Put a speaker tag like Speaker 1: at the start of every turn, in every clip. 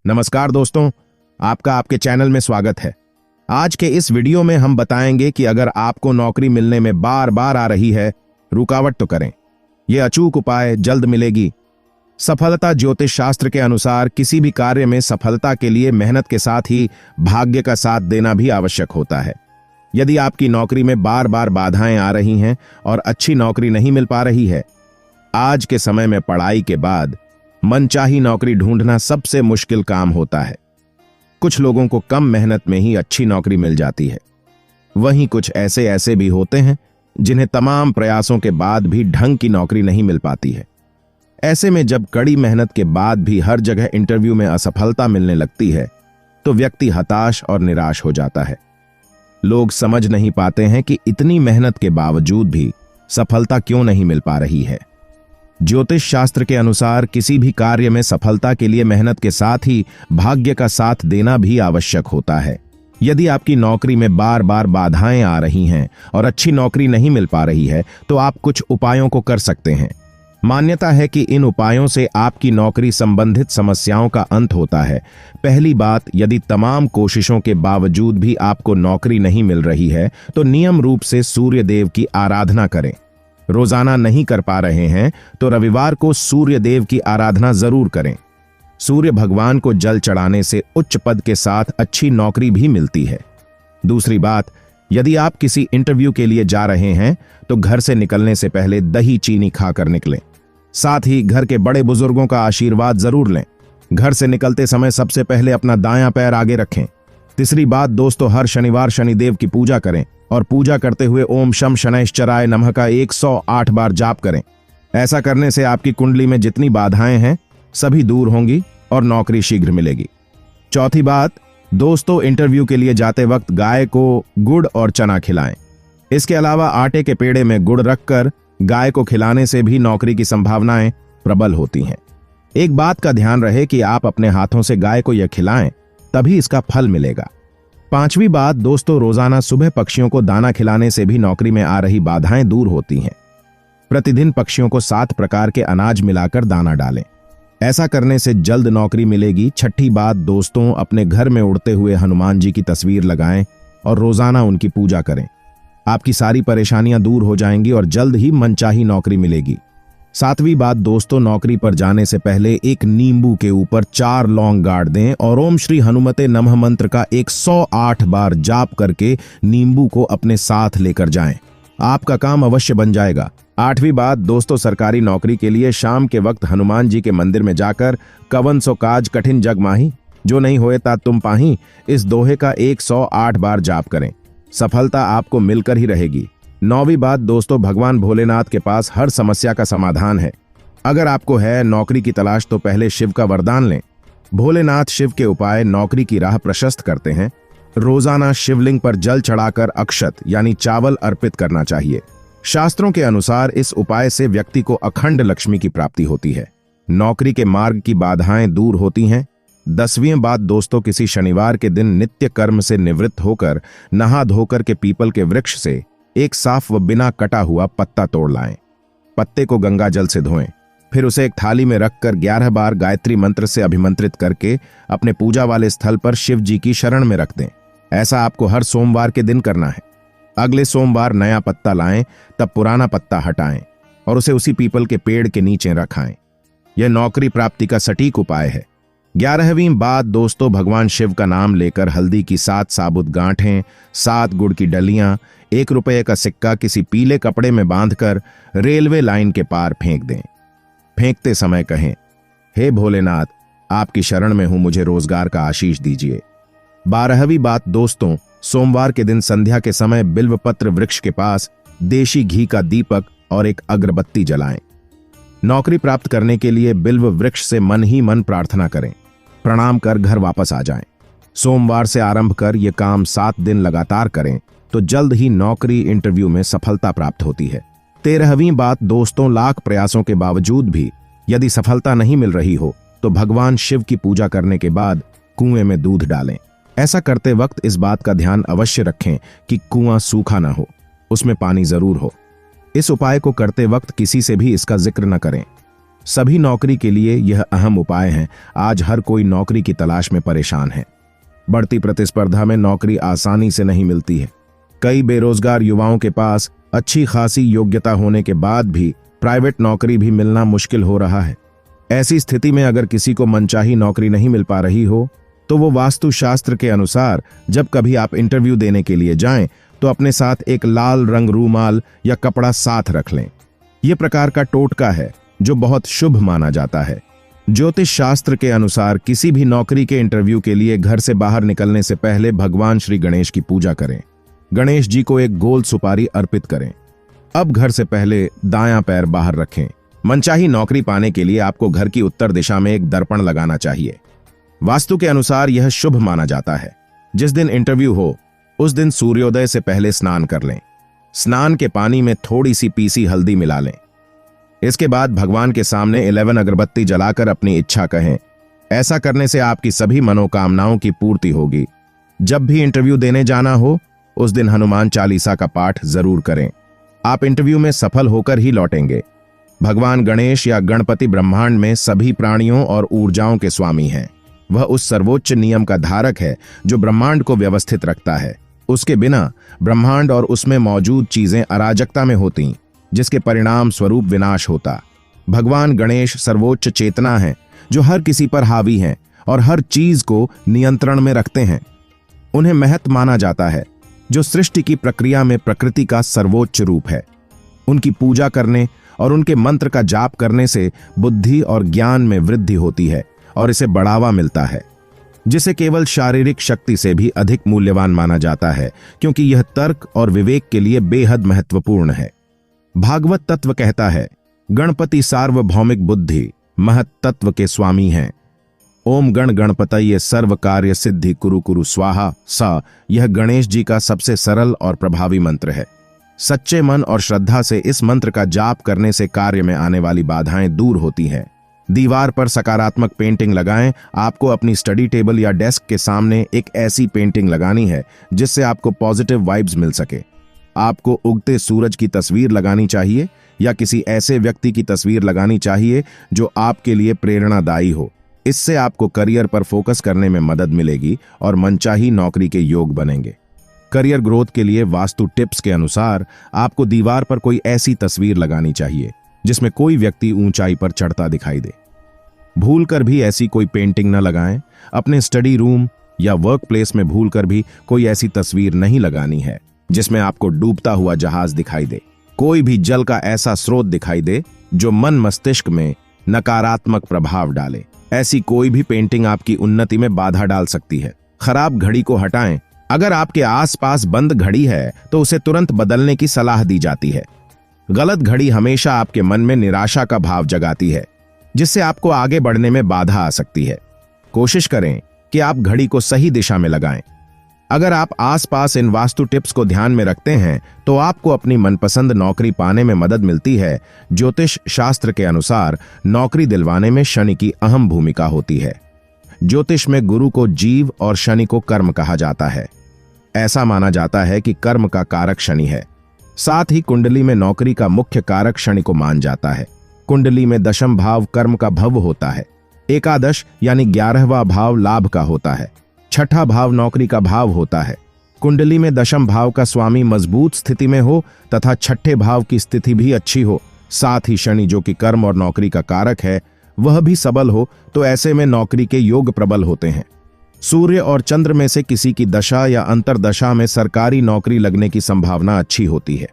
Speaker 1: नमस्कार दोस्तों, आपका आपके चैनल में स्वागत है। आज के इस वीडियो में हम बताएंगे कि अगर आपको नौकरी मिलने में बार बार आ रही है, रुकावट तो करें। यह अचूक उपाय जल्द मिलेगी। सफलता ज्योतिष शास्त्र के अनुसार किसी भी कार्य में सफलता के लिए मेहनत के साथ ही भाग्य का साथ देना भी आवश्यक होता है। यदि आपकी नौकरी में बार बार बाधाएं आ रही हैं और अच्छी नौकरी नहीं मिल पा रही है, आज के समय में पढ़ाई के बाद मनचाही नौकरी ढूंढना सबसे मुश्किल काम होता है। कुछ लोगों को कम मेहनत में ही अच्छी नौकरी मिल जाती है, वहीं कुछ ऐसे भी होते हैं जिन्हें तमाम प्रयासों के बाद भी ढंग की नौकरी नहीं मिल पाती है। ऐसे में जब कड़ी मेहनत के बाद भी हर जगह इंटरव्यू में असफलता मिलने लगती है, तो व्यक्ति हताश और निराश हो जाता है। लोग समझ नहीं पाते हैं कि इतनी मेहनत के बावजूद भी सफलता क्यों नहीं मिल पा रही है। ज्योतिष शास्त्र के अनुसार किसी भी कार्य में सफलता के लिए मेहनत के साथ ही भाग्य का साथ देना भी आवश्यक होता है। यदि आपकी नौकरी में बार बार बाधाएं आ रही हैं और अच्छी नौकरी नहीं मिल पा रही है, तो आप कुछ उपायों को कर सकते हैं। मान्यता है कि इन उपायों से आपकी नौकरी संबंधित समस्याओं का अंत होता है। पहली बात, यदि तमाम कोशिशों के बावजूद भी आपको नौकरी नहीं मिल रही है, तो नियम रूप से सूर्य देव की आराधना करें। रोजाना नहीं कर पा रहे हैं तो रविवार को सूर्य देव की आराधना जरूर करें। सूर्य भगवान को जल चढ़ाने से उच्च पद के साथ अच्छी नौकरी भी मिलती है। दूसरी बात, यदि आप किसी इंटरव्यू के लिए जा रहे हैं तो घर से निकलने से पहले दही चीनी खाकर निकलें। साथ ही घर के बड़े बुजुर्गों का आशीर्वाद जरूर लें। घर से निकलते समय सबसे पहले अपना दायां पैर आगे रखें। तीसरी बात दोस्तों, हर शनिवार शनिदेव की पूजा करें और पूजा करते हुए ओम शम शनैश्चराय नमः का 108 बार जाप करें। ऐसा करने से आपकी कुंडली में जितनी बाधाएं हैं सभी दूर होंगी और नौकरी शीघ्र मिलेगी। चौथी बात दोस्तों, इंटरव्यू के लिए जाते वक्त गाय को गुड़ और चना खिलाएं। इसके अलावा आटे के पेड़े में गुड़ रखकर गाय को खिलाने से भी नौकरी की संभावनाएं प्रबल होती हैं। एक बात का ध्यान रहे कि आप अपने हाथों से गाय को यह खिलाएं, तभी इसका फल मिलेगा। पांचवी बात दोस्तों, रोजाना सुबह पक्षियों को दाना खिलाने से भी नौकरी में आ रही बाधाएं दूर होती हैं। प्रतिदिन पक्षियों को 7 प्रकार के अनाज मिलाकर दाना डालें। ऐसा करने से जल्द नौकरी मिलेगी। छठी बात दोस्तों, अपने घर में उड़ते हुए हनुमान जी की तस्वीर लगाएं और रोजाना उनकी पूजा करें। आपकी सारी परेशानियां दूर हो जाएंगी और जल्द ही मनचाही नौकरी मिलेगी। 7वीं बात दोस्तों, नौकरी पर जाने से पहले एक नींबू के ऊपर 4 लौंग गाड़ दें और ओम श्री हनुमते नमः मंत्र का 108 बार जाप करके नींबू को अपने साथ लेकर जाएं। आपका काम अवश्य बन जाएगा। 8वीं बात दोस्तों, सरकारी नौकरी के लिए शाम के वक्त हनुमान जी के मंदिर में जाकर कवन सो काज कठिन जग माही, जो नहीं होए ता तुम पाही, इस दोहे का 108 बार जाप करें। सफलता आपको मिलकर ही रहेगी। 9वीं बात दोस्तों, भगवान भोलेनाथ के पास हर समस्या का समाधान है। अगर आपको है नौकरी की तलाश तो पहले शिव का वरदान लें। भोलेनाथ शिव के उपाय नौकरी की राह प्रशस्त करते हैं। रोजाना शिवलिंग पर जल चढ़ाकर अक्षत यानी चावल अर्पित करना चाहिए। शास्त्रों के अनुसार इस उपाय से व्यक्ति को अखंड लक्ष्मी की प्राप्ति होती है। नौकरी के मार्ग की बाधाएं दूर होती हैं। 10वीं बात दोस्तों, किसी शनिवार के दिन नित्य कर्म से निवृत्त होकर नहा धोकर के पीपल के वृक्ष से एक साफ व बिना कटा हुआ पत्ता तोड़ लाएं। पत्ते को गंगा जल से धोएं, फिर उसे एक थाली में रखकर 11 बार गायत्री मंत्र से अभिमंत्रित करके अपने पूजा वाले स्थल पर शिव जी की शरण में रख दें। ऐसा आपको हर सोमवार के दिन करना है। अगले सोमवार नया पत्ता लाएं, तब पुराना पत्ता हटाएं और उसे उसी पीपल के पेड़ के नीचे रखाएं। यह नौकरी प्राप्ति का सटीक उपाय है। 11वीं बात दोस्तों, भगवान शिव का नाम लेकर हल्दी की 7 साबुत गांठें, 7 गुड़ की डलियां, 1 रुपये का सिक्का किसी पीले कपड़े में बांधकर रेलवे लाइन के पार फेंक दें। फेंकते समय कहें, हे भोलेनाथ, आपकी शरण में हूं, मुझे रोजगार का आशीष दीजिए। 12वीं बात दोस्तों, सोमवार के दिन संध्या के समय बिल्वपत्र वृक्ष के पास देशी घी का दीपक और एक अगरबत्ती जलाएं। नौकरी प्राप्त करने के लिए बिल्व वृक्ष से मन ही मन प्रार्थना करें। प्रणाम कर घर वापस आ जाएं। सोमवार से आरंभ कर यह काम 7 दिन लगातार करें तो जल्द ही नौकरी इंटरव्यू में सफलता प्राप्त होती है। 13वीं बात दोस्तों, लाख प्रयासों के बावजूद भी यदि सफलता नहीं मिल रही हो तो भगवान शिव की पूजा करने के बाद कुएं में दूध डालें। ऐसा करते वक्त इस बात का ध्यान अवश्य रखें कि कुआं सूखा ना हो, उसमें पानी जरूर हो। इस उपाय को करते वक्त किसी से भी इसका जिक्र न करें। सभी नौकरी के लिए यह अहम उपाय हैं। आज हर कोई नौकरी की तलाश में परेशान है। बढ़ती प्रतिस्पर्धा में नौकरी आसानी से नहीं मिलती है। कई बेरोजगार युवाओं के पास अच्छी खासी योग्यता होने के बाद भी प्राइवेट नौकरी भी मिलना मुश्किल हो रहा है। ऐसी स्थिति में अगर किसी को मनचाही नौकरी नहीं मिल पा रही हो तो वो वास्तुशास्त्र के अनुसार जब कभी आप इंटरव्यू देने के लिए जाएं तो अपने साथ एक लाल रंग रूमाल या कपड़ा साथ रख लें। यह प्रकार का टोटका है जो बहुत शुभ माना जाता है। ज्योतिष शास्त्र के अनुसार किसी भी नौकरी के इंटरव्यू के लिए घर से बाहर निकलने से पहले भगवान श्री गणेश की पूजा करें। गणेश जी को एक गोल सुपारी अर्पित करें। अब घर से पहले दायां पैर बाहर रखें। मनचाही नौकरी पाने के लिए आपको घर की उत्तर दिशा में एक दर्पण लगाना चाहिए। वास्तु के अनुसार यह शुभ माना जाता है। जिस दिन इंटरव्यू हो उस दिन सूर्योदय से पहले स्नान कर लें। स्नान के पानी में थोड़ी सी पीसी हल्दी मिला लें। इसके बाद भगवान के सामने 11 अगरबत्ती जलाकर अपनी इच्छा कहें। ऐसा करने से आपकी सभी मनोकामनाओं की पूर्ति होगी। जब भी इंटरव्यू देने जाना हो उस दिन हनुमान चालीसा का पाठ जरूर करें। आप इंटरव्यू में सफल होकर ही लौटेंगे। भगवान गणेश या गणपति ब्रह्मांड में सभी प्राणियों और ऊर्जाओं के स्वामी हैं। वह उस सर्वोच्च नियम का धारक है जो ब्रह्मांड को व्यवस्थित रखता है। उसके बिना ब्रह्मांड और उसमें मौजूद चीजें अराजकता में होती, जिसके परिणाम स्वरूप विनाश होता। भगवान गणेश सर्वोच्च चेतना है जो हर किसी पर हावी हैं और हर चीज को नियंत्रण में रखते हैं। उन्हें महत माना जाता है जो सृष्टि की प्रक्रिया में प्रकृति का सर्वोच्च रूप है। उनकी पूजा करने और उनके मंत्र का जाप करने से बुद्धि और ज्ञान में वृद्धि होती है और इसे बढ़ावा मिलता है, जिसे केवल शारीरिक शक्ति से भी अधिक मूल्यवान माना जाता है, क्योंकि यह तर्क और विवेक के लिए बेहद महत्वपूर्ण है। भागवत तत्व कहता है, गणपति सार्वभौमिक बुद्धि महत तत्व के स्वामी हैं। ओम गण गणपतये सर्व कार्य सिद्धि कुरु कुरु स्वाहा सा, यह गणेश जी का सबसे सरल और प्रभावी मंत्र है। सच्चे मन और श्रद्धा से इस मंत्र का जाप करने से कार्य में आने वाली बाधाएं दूर होती हैं। दीवार पर सकारात्मक पेंटिंग लगाएं। आपको अपनी स्टडी टेबल या डेस्क के सामने एक ऐसी पेंटिंग लगानी है जिससे आपको पॉजिटिव वाइब्स मिल सके। आपको उगते सूरज की तस्वीर लगानी चाहिए या किसी ऐसे व्यक्ति की तस्वीर लगानी चाहिए जो आपके लिए प्रेरणादायी हो। इससे आपको करियर पर फोकस करने में मदद मिलेगी और मनचाही नौकरी के योग बनेंगे। करियर ग्रोथ के लिए वास्तु टिप्स के अनुसार आपको दीवार पर कोई ऐसी तस्वीर लगानी चाहिए जिसमें कोई व्यक्ति ऊंचाई पर चढ़ता दिखाई दे। भूलकर भी ऐसी कोई पेंटिंग न लगाएं। अपने स्टडी रूम या वर्क प्लेस में भूलकर भी कोई ऐसी तस्वीर नहीं लगानी है जिसमें आपको डूबता हुआ जहाज दिखाई दे। कोई भी जल का ऐसा स्रोत दिखाई दे जो मन मस्तिष्क में नकारात्मक प्रभाव डाले। ऐसी कोई भी पेंटिंग आपकी उन्नति में बाधा डाल सकती है। खराब घड़ी को हटाएं। अगर आपके आसपास बंद घड़ी है तो उसे तुरंत बदलने की सलाह दी जाती है। गलत घड़ी हमेशा आपके मन में निराशा का भाव जगाती है, जिससे आपको आगे बढ़ने में बाधा आ सकती है। कोशिश करें कि आप घड़ी को सही दिशा में लगाएं। अगर आप आसपास इन वास्तु टिप्स को ध्यान में रखते हैं तो आपको अपनी मनपसंद नौकरी पाने में मदद मिलती है। ज्योतिष शास्त्र के अनुसार नौकरी दिलवाने में शनि की अहम भूमिका होती है। ज्योतिष में गुरु को जीव और शनि को कर्म कहा जाता है। ऐसा माना जाता है कि कर्म का कारक शनि है। साथ ही कुंडली में नौकरी का मुख्य कारक शनि को मान जाता है। कुंडली में दशम भाव कर्म का भव होता है। एकादश यानी 11वां भाव लाभ का होता है। छठा भाव नौकरी का भाव होता है। कुंडली में दशम भाव का स्वामी मजबूत स्थिति में हो तथा छठे भाव की स्थिति भी अच्छी हो, साथ ही शनि जो कि कर्म और नौकरी का कारक है वह भी सबल हो, तो ऐसे में नौकरी के योग प्रबल होते हैं। सूर्य और चंद्र में से किसी की दशा या अंतरदशा में सरकारी नौकरी लगने की संभावना अच्छी होती है।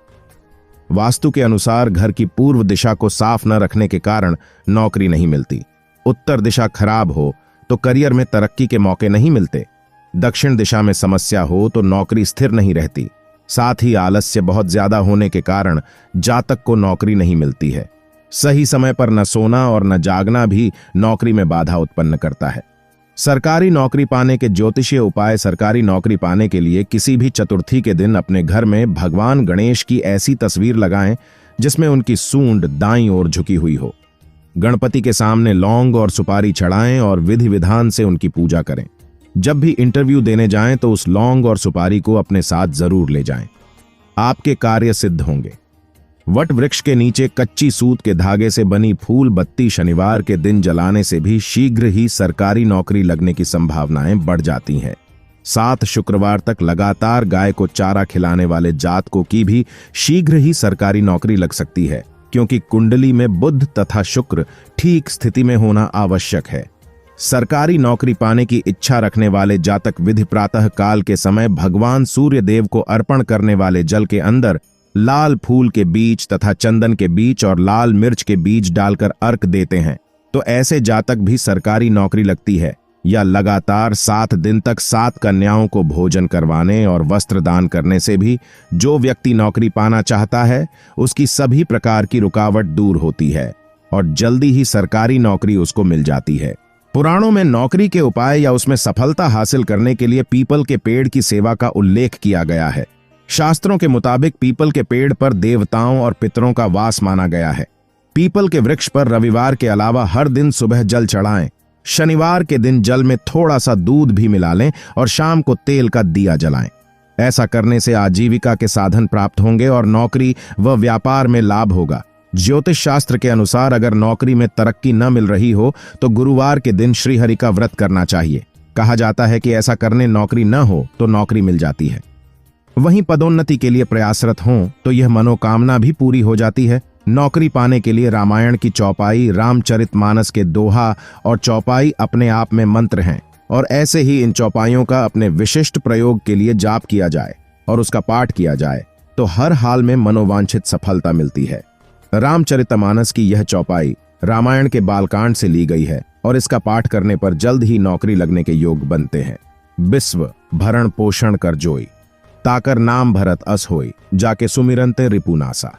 Speaker 1: वास्तु के अनुसार घर की पूर्व दिशा को साफ न रखने के कारण नौकरी नहीं मिलती। उत्तर दिशा खराब हो तो करियर में तरक्की के मौके नहीं मिलते। दक्षिण दिशा में समस्या हो तो नौकरी स्थिर नहीं रहती। साथ ही आलस्य बहुत ज्यादा होने के कारण जातक को नौकरी नहीं मिलती है। सही समय पर न सोना और न जागना भी नौकरी में बाधा उत्पन्न करता है। सरकारी नौकरी पाने के ज्योतिषीय उपाय। सरकारी नौकरी पाने के लिए किसी भी चतुर्थी के दिन अपने घर में भगवान गणेश की ऐसी तस्वीर लगाएं जिसमें उनकी सूंड दाईं ओर झुकी हुई हो। गणपति के सामने लौंग और सुपारी चढ़ाएं और विधि विधान से उनकी पूजा करें। जब भी इंटरव्यू देने जाएं तो उस लौंग और सुपारी को अपने साथ जरूर ले जाएं। आपके कार्य सिद्ध होंगे। वट वृक्ष के नीचे कच्ची सूत के धागे से बनी फूल बत्ती शनिवार के दिन जलाने से भी शीघ्र ही सरकारी नौकरी लगने की संभावनाएं बढ़ जाती हैं। 7 शुक्रवार तक लगातार गाय को चारा खिलाने वाले जातकों की भी शीघ्र ही सरकारी नौकरी लग सकती है, क्योंकि कुंडली में बुध तथा शुक्र ठीक स्थिति में होना आवश्यक है। सरकारी नौकरी पाने की इच्छा रखने वाले जातक विधि प्रातः काल के समय भगवान सूर्य देव को अर्पण करने वाले जल के अंदर लाल फूल के बीज तथा चंदन के बीज और लाल मिर्च के बीज डालकर अर्घ देते हैं तो ऐसे जातक भी सरकारी नौकरी लगती है। या लगातार 7 दिन तक 7 कन्याओं को भोजन करवाने और वस्त्र दान करने से भी जो व्यक्ति नौकरी पाना चाहता है उसकी सभी प्रकार की रुकावट दूर होती है और जल्दी ही सरकारी नौकरी उसको मिल जाती है। पुराणों में नौकरी के उपाय या उसमें सफलता हासिल करने के लिए पीपल के पेड़ की सेवा का उल्लेख किया गया है। शास्त्रों के मुताबिक पीपल के पेड़ पर देवताओं और पितरों का वास माना गया है। पीपल के वृक्ष पर रविवार के अलावा हर दिन सुबह जल चढ़ाएं। शनिवार के दिन जल में थोड़ा सा दूध भी मिला लें और शाम को तेल का दिया जलाएं। ऐसा करने से आजीविका के साधन प्राप्त होंगे और नौकरी व व्यापार में लाभ होगा। ज्योतिष शास्त्र के अनुसार अगर नौकरी में तरक्की न मिल रही हो तो गुरुवार के दिन श्रीहरि का व्रत करना चाहिए। कहा जाता है कि ऐसा करने नौकरी न हो तो नौकरी मिल जाती है। वहीं पदोन्नति के लिए प्रयासरत हों तो यह मनोकामना भी पूरी हो जाती है। नौकरी पाने के लिए रामायण की चौपाई, रामचरितमानस के दोहा और चौपाई अपने आप में मंत्र हैं और ऐसे ही इन चौपाइयों का अपने विशिष्ट प्रयोग के लिए जाप किया जाए और उसका पाठ किया जाए तो हर हाल में मनोवांछित सफलता मिलती है। रामचरितमानस की यह चौपाई रामायण के बालकांड से ली गई है और इसका पाठ करने पर जल्द ही नौकरी लगने के योग बनते हैं। विश्व भरण पोषण कर जोई, ताकर नाम भरत अस होई, जाके सुमिरनते रिपुनासा,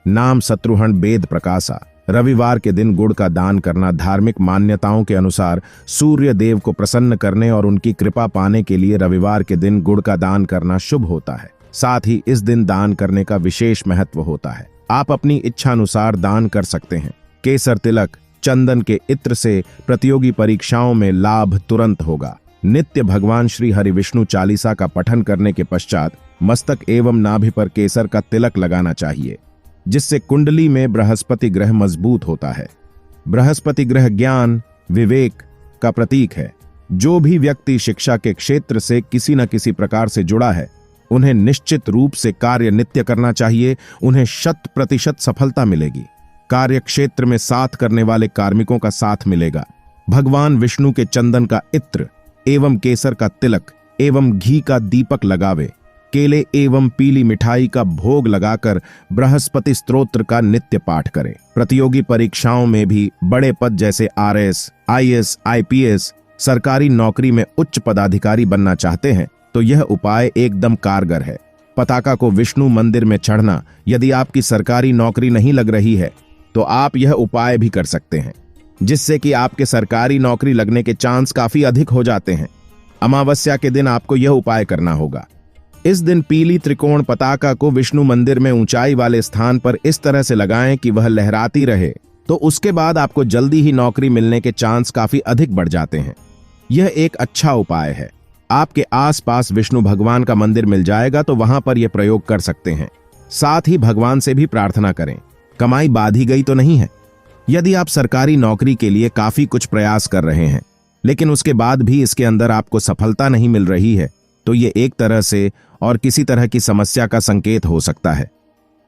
Speaker 1: नाम शत्रुहन वेद प्रकाशा। रविवार के दिन गुड़ का दान करना धार्मिक मान्यताओं के अनुसार सूर्य देव को प्रसन्न करने और उनकी कृपा पाने के लिए रविवार के दिन गुड़ का दान करना शुभ होता है। साथ ही इस दिन दान करने का विशेष महत्व होता है। आप अपनी इच्छा अनुसार दान कर सकते हैं। केसर तिलक, चंदन के इत्र से प्रतियोगी परीक्षाओं में लाभ तुरंत होगा। नित्य भगवान श्री हरि विष्णु चालीसा का पठन करने के पश्चात मस्तक एवं नाभि पर केसर का तिलक लगाना चाहिए, जिससे कुंडली में बृहस्पति ग्रह मजबूत होता है। बृहस्पति ग्रह ज्ञान, विवेक का प्रतीक है। जो भी व्यक्ति शिक्षा के क्षेत्र से किसी न किसी प्रकार से जुड़ा है उन्हें निश्चित रूप से कार्य नित्य करना चाहिए। उन्हें 100% सफलता मिलेगी। कार्य क्षेत्र में साथ करने वाले कार्मिकों का साथ मिलेगा। भगवान विष्णु के चंदन का इत्र एवं केसर का तिलक एवं घी का दीपक लगावे। केले एवं पीली मिठाई का भोग लगाकर बृहस्पति स्तोत्र का नित्य पाठ करें। प्रतियोगी परीक्षाओं में भी बड़े पद जैसे RS, IS, IPS, सरकारी नौकरी में उच्च पदाधिकारी बनना चाहते हैं तो यह उपाय एकदम कारगर है। पताका को विष्णु मंदिर में चढ़ना। यदि आपकी सरकारी नौकरी नहीं लग रही है तो आप यह उपाय भी कर सकते हैं, जिससे कि आपके सरकारी नौकरी लगने के चांस काफी अधिक हो जाते हैं। अमावस्या के दिन आपको यह उपाय करना होगा। इस दिन पीली त्रिकोण पताका को विष्णु मंदिर में ऊंचाई वाले स्थान पर इस तरह से लगाएं कि वह लहराती रहे, तो उसके बाद आपको जल्दी ही नौकरी मिलने के चांस काफी अधिक बढ़ जाते हैं। यह एक अच्छा उपाय है। आपके आसपास विष्णु भगवान का मंदिर मिल जाएगा तो वहां पर यह प्रयोग कर सकते हैं। साथ ही भगवान से भी प्रार्थना करें, कमाई बाधी गई तो नहीं है। यदि आप सरकारी नौकरी के लिए काफी कुछ प्रयास कर रहे हैं लेकिन उसके बाद भी इसके अंदर आपको सफलता नहीं मिल रही है तो ये एक तरह से और किसी तरह की समस्या का संकेत हो सकता है।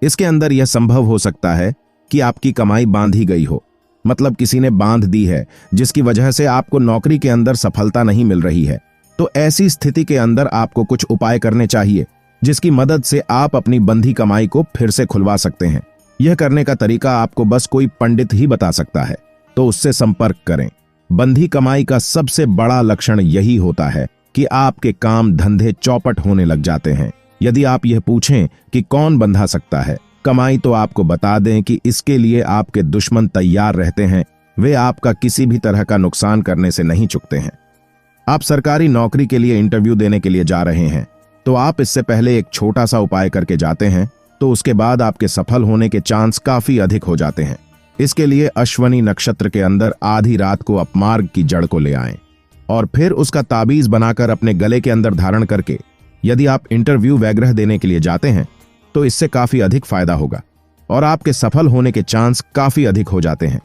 Speaker 1: इसके अंदर यह संभव हो सकता है कि आपकी कमाई बांधी गई हो, मतलब किसी ने बांध दी है जिसकी वजह से आपको नौकरी के अंदर सफलता नहीं मिल रही है। तो ऐसी स्थिति के अंदर आपको कुछ उपाय करने चाहिए जिसकी मदद से आप अपनी बंधी कमाई को फिर से खुलवा सकते हैं। यह करने का तरीका आपको बस कोई पंडित ही बता सकता है, तो उससे संपर्क करें। बंधी कमाई का सबसे बड़ा लक्षण यही होता है कि आपके काम धंधे चौपट होने लग जाते हैं। यदि आप यह पूछें कि कौन बंधा सकता है कमाई, तो आपको बता दें कि इसके लिए आपके दुश्मन तैयार रहते हैं। वे आपका किसी भी तरह का नुकसान करने से नहीं चूकते हैं। आप सरकारी नौकरी के लिए इंटरव्यू देने के लिए जा रहे हैं तो आप इससे पहले एक छोटा सा उपाय करके जाते हैं तो उसके बाद आपके सफल होने के चांस काफी अधिक हो जाते हैं। इसके लिए अश्वनी नक्षत्र के अंदर आधी रात को अपमार्ग की जड़ को ले आएं और फिर उसका ताबीज बनाकर अपने गले के अंदर धारण करके यदि आप इंटरव्यू वगैरह देने के लिए जाते हैं तो इससे काफी अधिक फायदा होगा और आपके सफल होने के चांस काफी अधिक हो जाते हैं।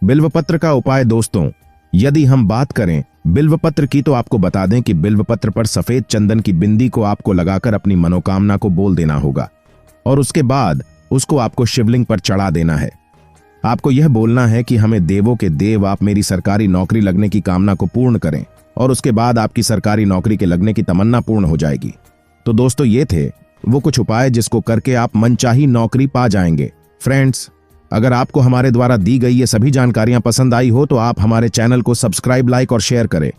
Speaker 1: बिल्वपत्र का उपाय दोस्तों, यदि हम बात करें बिल्वपत्र की तो आपको बता दें कि बिल्वपत्र पर सफेद चंदन की बिंदी को आपको लगाकर अपनी मनोकामना को बोल देना होगा और उसके बाद उसको आपको शिवलिंग पर चढ़ा देना है। आपको यह बोलना है कि हमें देवों के देव आप मेरी सरकारी नौकरी लगने की कामना को पूर्ण करें, और उसके बाद आपकी सरकारी नौकरी के लगने की तमन्ना पूर्ण हो जाएगी। तो दोस्तों ये थे वो कुछ उपाय जिसको करके आप मनचाही नौकरी पा जाएंगे। फ्रेंड्स, अगर आपको हमारे द्वारा दी गई ये सभी जानकारियां पसंद आई हो तो आप हमारे चैनल को सब्सक्राइब, लाइक और शेयर करें।